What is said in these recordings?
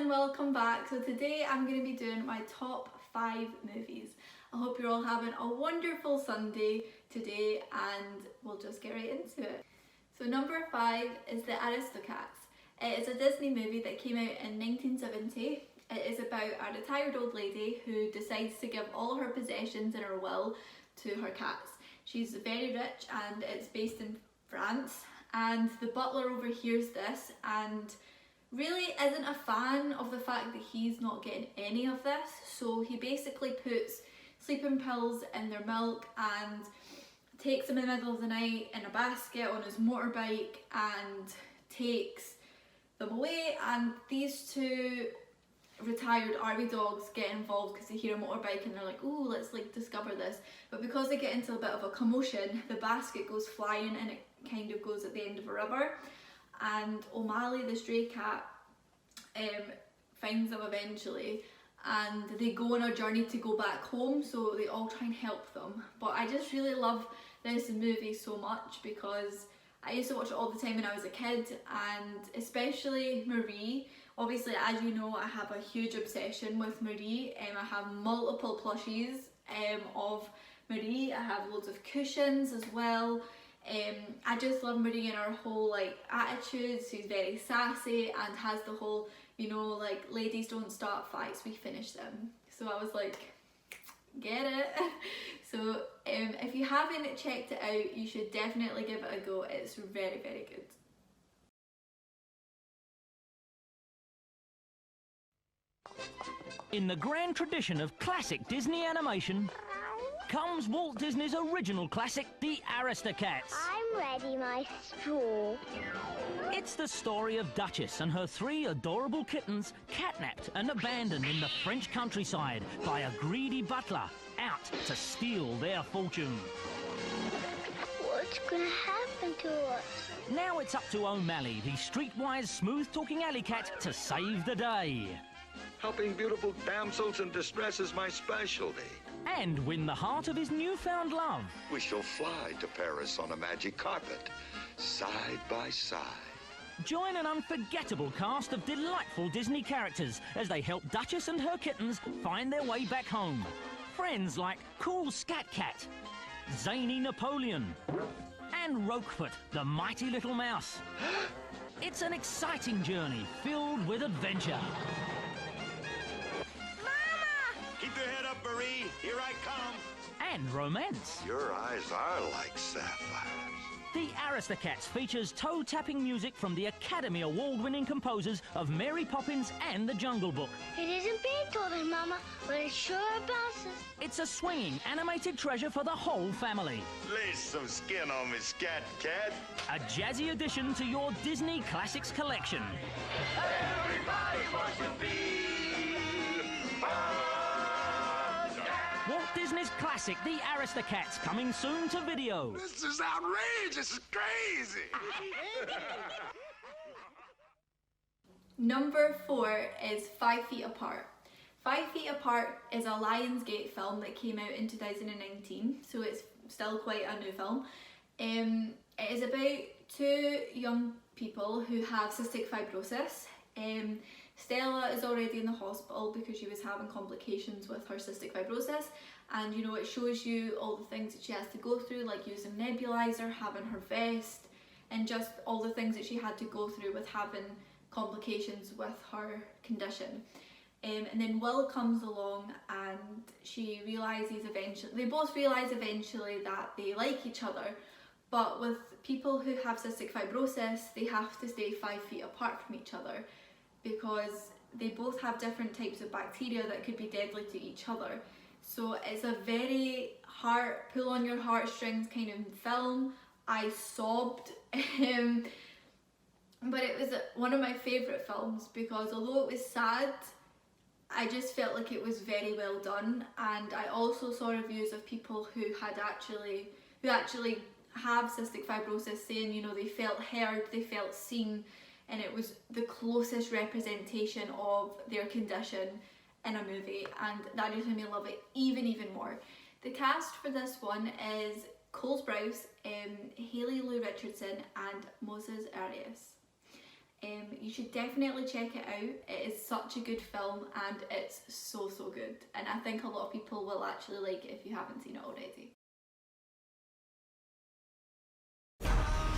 and welcome back. So today I'm going to be doing my top 5 movies. I hope you're all having a wonderful Sunday today and we'll just get right into it. So number 5 is The Aristocats. It is a Disney movie that came out in 1970. It is about a retired old lady who decides to give all her possessions and her will to her cats. She's very rich and it's based in France, and the butler overhears this and really isn't a fan of the fact that he's not getting any of this. So he basically puts sleeping pills in their milk and takes them in the middle of the night in a basket on his motorbike and takes them away, and these two retired army dogs get involved because they hear a motorbike and they're like, oh, let's discover this. But because they get into a bit of a commotion, the basket goes flying and it kind of goes at the end of a river, and O'Malley the stray cat finds them eventually, and they go on a journey to go back home, so they all try and help them. But I just really love this movie so much because I used to watch it all the time when I was a kid, and especially Marie. Obviously, as you know, I have a huge obsession with Marie. I have multiple plushies of Marie. I have loads of cushions as well. I just love Marie and her whole attitude. She's very sassy and has the whole, ladies don't start fights, we finish them. So I was like, get it. So if you haven't checked it out, you should definitely give it a go. It's very, very good. In the grand tradition of classic Disney animation comes Walt Disney's original classic, The Aristocats. I'm ready, Maestro. It's the story of Duchess and her 3 adorable kittens catnapped and abandoned in the French countryside by a greedy butler out to steal their fortune. What's gonna happen to us? Now it's up to O'Malley, the streetwise, smooth-talking alley cat, to save the day. Helping beautiful damsels in distress is my specialty. And win the heart of his newfound love. We shall fly to Paris on a magic carpet, side by side. Join an unforgettable cast of delightful Disney characters as they help Duchess and her kittens find their way back home. Friends like Cool Scat Cat, Zany Napoleon, and Roquefort, the mighty little mouse. It's an exciting journey filled with adventure. Keep your head up, Marie. Here I come. And romance. Your eyes are like sapphires. The Aristocats features toe-tapping music from the Academy Award-winning composers of Mary Poppins and The Jungle Book. It isn't Beethoven, Mama, but it sure bounces. It's a swinging, animated treasure for the whole family. Lay some skin on me, Scat Cat. A jazzy addition to your Disney Classics collection. Everybody wants to be Walt Disney's classic, The Aristocats, coming soon to video. This is outrageous. It's crazy. Number 4 is 5 Feet Apart. 5 Feet Apart is a Lionsgate film that came out in 2019, so it's still quite a new film. It is about 2 young people who have cystic fibrosis. Stella is already in the hospital because she was having complications with her cystic fibrosis, and it shows you all the things that she has to go through, like using nebulizer, having her vest, and just all the things that she had to go through with having complications with her condition. And then Will comes along and they both realise eventually that they like each other, but with people who have cystic fibrosis, they have to stay 5 feet apart from each other, because they both have different types of bacteria that could be deadly to each other. So it's a very pull on your heartstrings kind of film. I sobbed, but it was one of my favourite films because although it was sad, I just felt like it was very well done. And I also saw reviews of people who actually have cystic fibrosis saying, they felt heard, they felt seen, and it was the closest representation of their condition in a movie, and that just made me love it even more. The cast for this one is Cole Sprouse, Haley Lou Richardson and Moses Arias. You should definitely check it out. It is such a good film and it's so good, and I think a lot of people will actually like it if you haven't seen it already.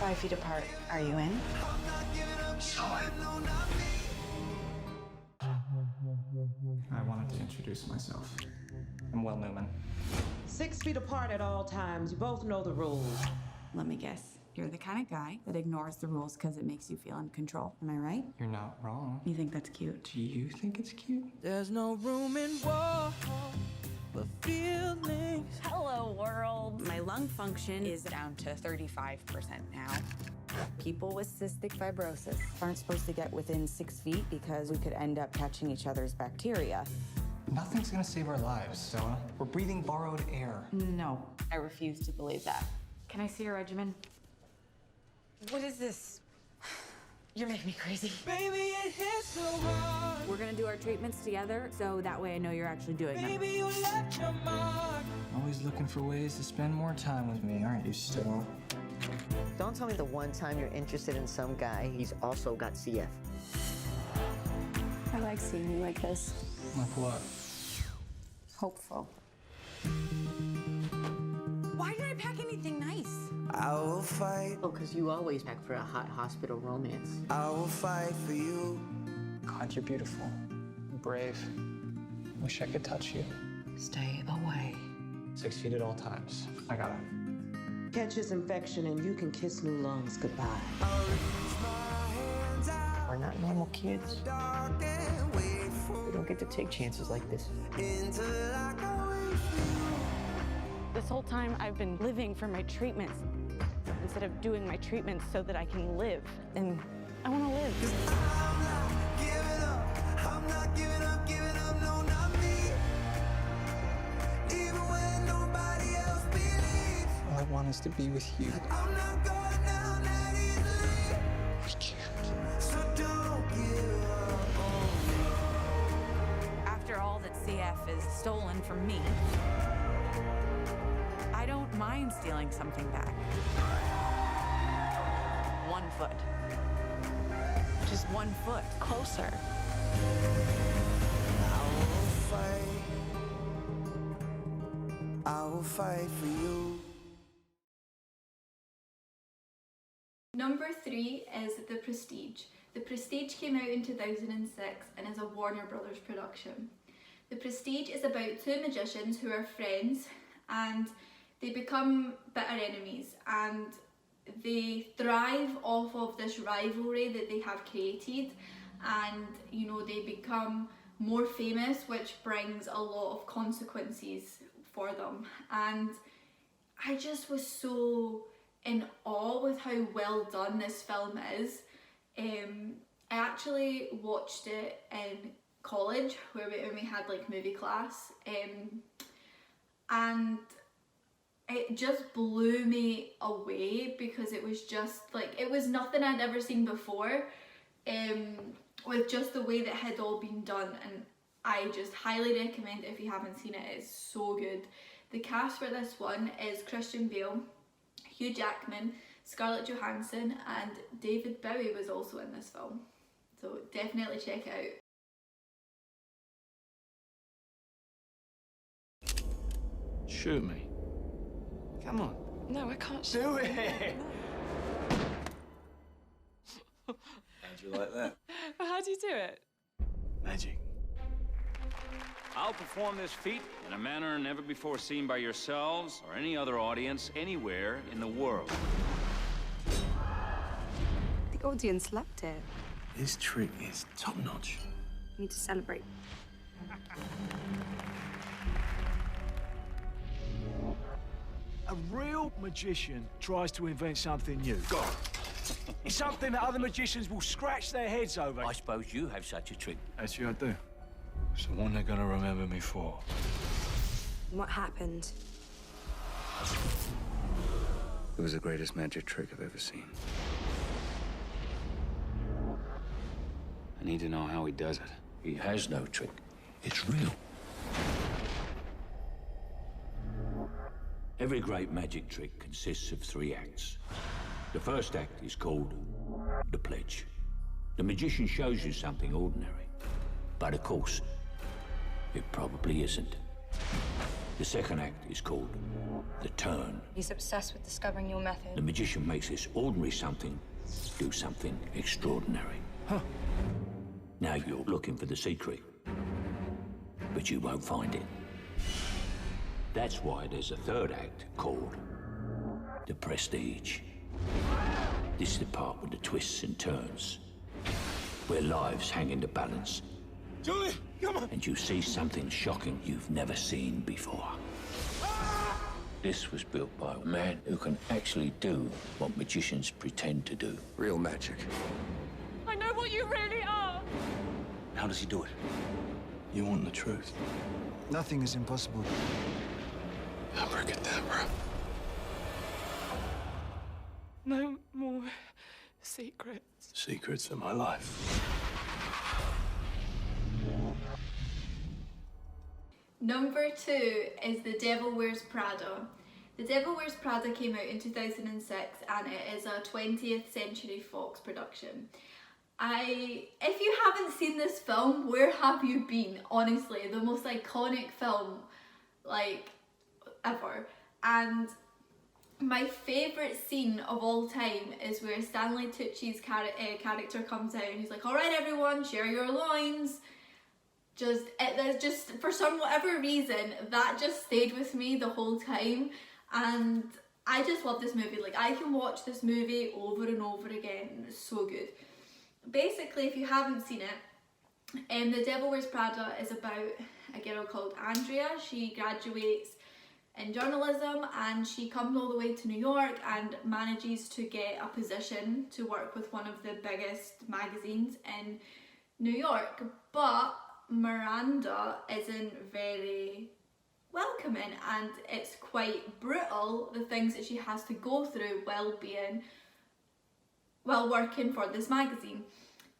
5 feet apart. Are you in? I wanted to introduce myself. I'm Will Newman. 6 feet apart at all times. You both know the rules. Let me guess. You're the kind of guy that ignores the rules because it makes you feel in control. Am I right? You're not wrong. You think that's cute? Do you think it's cute? There's no room in war for feelings. Hello, world. My lung function is down to 35% now. People with cystic fibrosis aren't supposed to get within 6 feet because we could end up catching each other's bacteria. Nothing's gonna save our lives, Stella. We're breathing borrowed air. No, I refuse to believe that. Can I see your regimen? What is this? You're making me crazy. Baby, it hits so hard. We're gonna do our treatments together, so that way I know you're actually doing them. Baby, you left your mark. Always looking for ways to spend more time with me, aren't you, Stella? Don't tell me the one time you're interested in some guy, he's also got CF. I like seeing you like this. Like what? Hopeful. Why didn't I pack anything nice? I will fight. Oh, because you always pack for a hot hospital romance. I will fight for you. God, you're beautiful. You're brave. Wish I could touch you. Stay away. 6 feet at all times. I got it. Catch his infection and you can kiss new lungs goodbye. I'll reach my hands out. We're not normal kids. Dark and wait for We don't get to take chances like this. until I go wait for you. This whole time I've been living for my treatments instead of doing my treatments so that I can live. And I want to live. I'm not giving up. I'm not giving up, no, not me. Even when nobody else believes. All I want is to be with you. I'm not going down that easily. We can't. So don't give up on me. After all that CF is stolen from me, I don't mind stealing something back. 1 foot. Just 1 foot closer. I will fight for you. Number 3 is The Prestige. The Prestige came out in 2006 and is a Warner Brothers production. The Prestige is about 2 magicians who are friends and they become bitter enemies, and they thrive off of this rivalry that they have created, and you know, they become more famous, which brings a lot of consequences for them. And I just was so in awe with how well done this film is. I actually watched it in college where we had like movie class, and it just blew me away because it was just like, it was nothing I'd ever seen before, with just the way that it had all been done, and I just highly recommend it if you haven't seen it. It's so good. The cast for this one is Christian Bale, Hugh Jackman, Scarlett Johansson, and David Bowie was also in this film, so definitely check it out. Shoot me. Come on. No, I can't Do it! How'd you like that? How do you do it? Magic. I'll perform this feat in a manner never before seen by yourselves or any other audience anywhere in the world. The audience loved it. This trick is top-notch. We need to celebrate. A real magician tries to invent something new. Go on. It's something that other magicians will scratch their heads over. I suppose you have such a trick. Actually, I do. It's the one they're gonna remember me for. What happened? It was the greatest magic trick I've ever seen. I need to know how he does it. He has no trick. It's real. Every great magic trick consists of 3 acts. The first act is called the pledge. The magician shows you something ordinary, but of course, it probably isn't. The second act is called The Turn. He's obsessed with discovering your method. The magician makes this ordinary something do something extraordinary. Huh. Now you're looking for the secret, but you won't find it. That's why there's a third act called The Prestige. This is the part with the twists and turns, where lives hang in the balance. Julie, come on! And you see something shocking you've never seen before. This was built by a man who can actually do what magicians pretend to do. Real magic. I know what you really are. How does he do it? You want the truth? Nothing is impossible. Abracadabra. No more secrets. Secrets of my life. Number 2 is The Devil Wears Prada. The Devil Wears Prada came out in 2006 and it is a 20th Century Fox production. If you haven't seen this film, where have you been? Honestly, the most iconic film like ever. And my favourite scene of all time is where Stanley Tucci's character comes out and he's like, "Alright everyone, share your loins." There's just for whatever reason that just stayed with me the whole time, and I just love this movie. Like, I can watch this movie over and over again. It's so good. Basically, if you haven't seen it, The Devil Wears Prada is about a girl called Andrea. She graduates in journalism and she comes all the way to New York and manages to get a position to work with one of the biggest magazines in New York, but Miranda isn't very welcoming and it's quite brutal, the things that she has to go through while working for this magazine.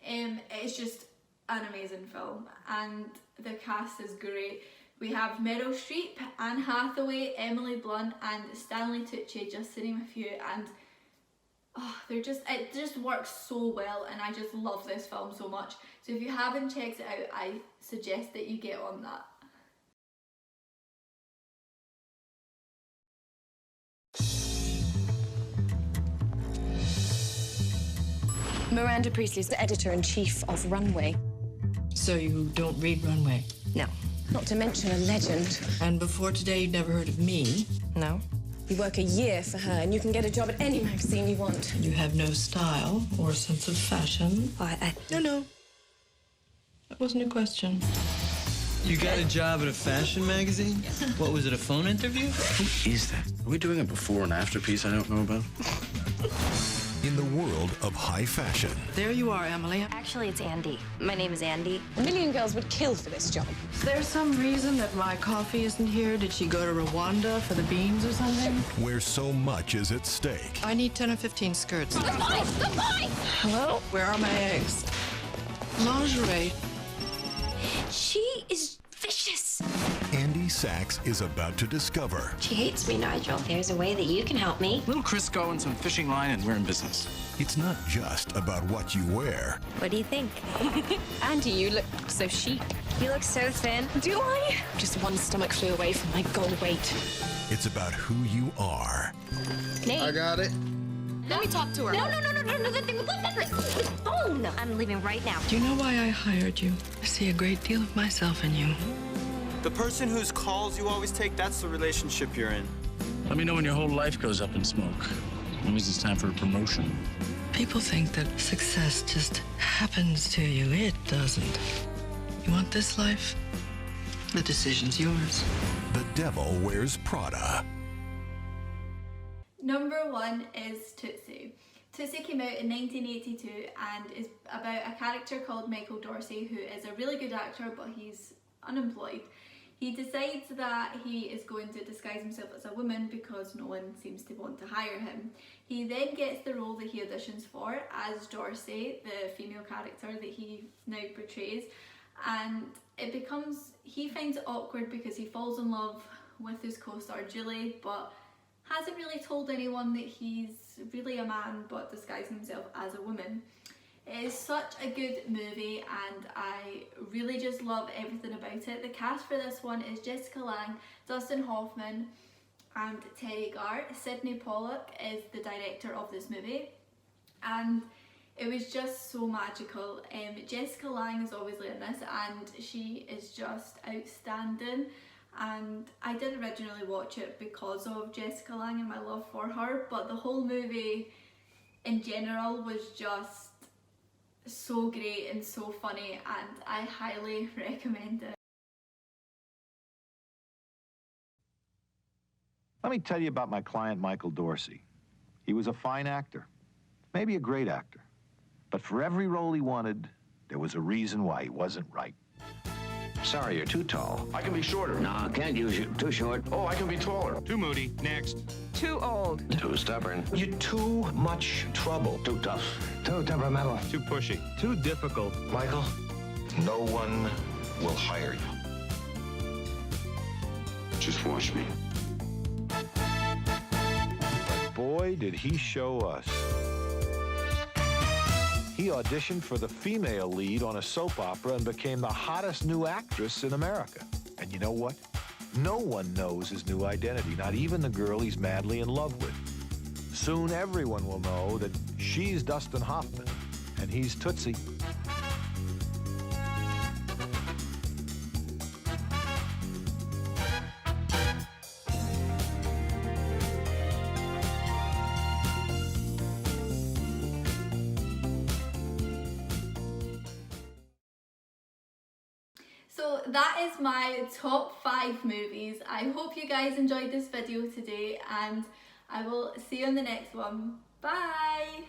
It's just an amazing film and the cast is great. We have Meryl Streep, Anne Hathaway, Emily Blunt and Stanley Tucci, just to name a few, and it just works so well, and I just love this film so much. So if you haven't checked it out, I suggest that you get on that. Miranda Priestley's the editor-in-chief of Runway. So you don't read Runway? No. Not to mention a legend. And before today, you'd never heard of me? No. You work a year for her and you can get a job at any magazine you want. You have no style or sense of fashion. No. That wasn't a question. You got a job at a fashion magazine? What was it, a phone interview? Who is that? Are we doing a before and after piece I don't know about? In the world of high fashion. There you are, Emily. Actually, it's Andy. My name is Andy. A million girls would kill for this job. Is there some reason that my coffee isn't here? Did she go to Rwanda for the beans or something? Where so much is at stake. I need 10 or 15 skirts. Goodbye! Goodbye! Hello? Where are my eggs? Lingerie. She is vicious. Andy Sachs is about to discover. She hates me, Nigel. There's a way that you can help me. Little Crisco and some fishing line and we're in business. It's not just about what you wear. What do you think? Andy, you look so chic. You look so thin. Do I? Just one stomach flew away from my goal weight. It's about who you are. Nate. I got it. Let me talk to her. No, the phone. I'm leaving right now. Do you know why I hired you? I see a great deal of myself in you. The person whose calls you always take, that's the relationship you're in. Let me know when your whole life goes up in smoke. That means it's time for a promotion. People think that success just happens to you. It doesn't. You want this life? The decision's yours. The Devil Wears Prada. Number 1 is Tootsie. Tootsie came out in 1982 and is about a character called Michael Dorsey, who is a really good actor, but he's unemployed. He decides that he is going to disguise himself as a woman because no one seems to want to hire him. He then gets the role that he auditions for as Dorsey, the female character that he now portrays, and he finds it awkward because he falls in love with his co-star Julie, but hasn't really told anyone that he's really a man but disguising himself as a woman. It is such a good movie and I really just love everything about it. The cast for this one is Jessica Lange, Dustin Hoffman and Terry Gart. Sydney Pollack is the director of this movie and it was just so magical. Jessica Lange is obviously in this and she is just outstanding, and I didn't originally watch it because of Jessica Lange and my love for her, but the whole movie in general was just so great and so funny and I highly recommend it. Let me tell you about my client Michael Dorsey. He was a fine actor, maybe a great actor. But for every role he wanted, there was a reason why he wasn't right. Sorry, you're too tall. I can be shorter. No, can't use you. Too short. Oh, I can be taller. Too moody. Next. Too old. Too stubborn. You're too much trouble. Too tough. Too temperamental. Too pushy. Too difficult. Michael, no one will hire you. Just watch me. But boy, did he show us. He auditioned for the female lead on a soap opera and became the hottest new actress in America. And you know what? No one knows his new identity, not even the girl he's madly in love with. Soon everyone will know that she's Dustin Hoffman and he's Tootsie. So that is my top 5 movies. I hope you guys enjoyed this video today and I will see you in the next one. Bye!